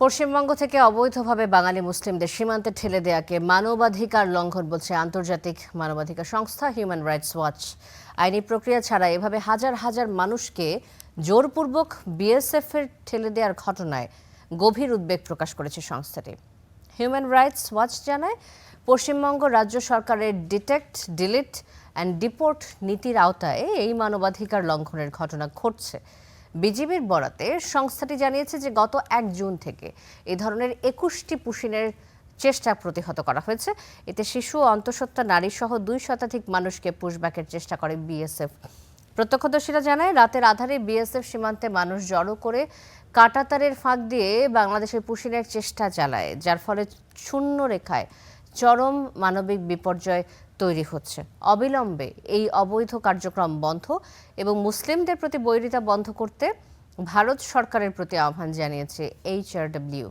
পশ্চিমবঙ্গ থেকে অবৈধভাবে বাঙালি মুসলিমদের সীমান্তে ঠেলে দেয়াকে মানবাধিকার লঙ্ঘন বলছে আন্তর্জাতিক মানবাধিকার সংস্থা হিউম্যান রাইটস ওয়াচ। আইনি প্রক্রিয়া ছাড়া এভাবে হাজার হাজার মানুষকে জোরপূর্বক বিএসএফ এর ঠেলে দেওয়ার ঘটনায় গভীর উদ্বেগ প্রকাশ করেছে সংস্থাটি। হিউম্যান রাইটস ওয়াচ জানায়, পশ্চিমবঙ্গ রাজ্য সরকারের ডিটেক্ট, ডিলিট অ্যান্ড ডিপোর্ট নীতির আওতায় এই মানবাধিকার লঙ্ঘনের ঘটনা ঘটছে। বিজিবির বরাতে সংস্থাটি জানিয়েছে যে গত ১ জুন থেকে এ ধরনের ২১টি পুশিনের চেষ্টা প্রতিহত করা হয়েছে। এতে শিশু, অন্তঃসত্ত্বা, নারী সহ ২ শতাধিক মানুষকে পুশব্যাকের চেষ্টা করে বিএসএফ। প্রত্যক্ষদর্শীরা জানায়, রাতের আধারে বিএসএফ সীমান্তে মানুষ জড়ো করে কাঁটাতারের ফাঁক দিয়ে বাংলাদেশের পুশিনের চেষ্টা চালায়, যার ফলে শূন্য রেখায় চরম মানবিক বিপর্যয় তৈরি হচ্ছে। অবিলম্বে এই অবৈধ কার্যক্রম বন্ধ এবং মুসলিমদের প্রতি বৈরিতা বন্ধ করতে ভারত সরকারের প্রতি আহ্বান জানিয়েছে এইচআরডব্লিউ।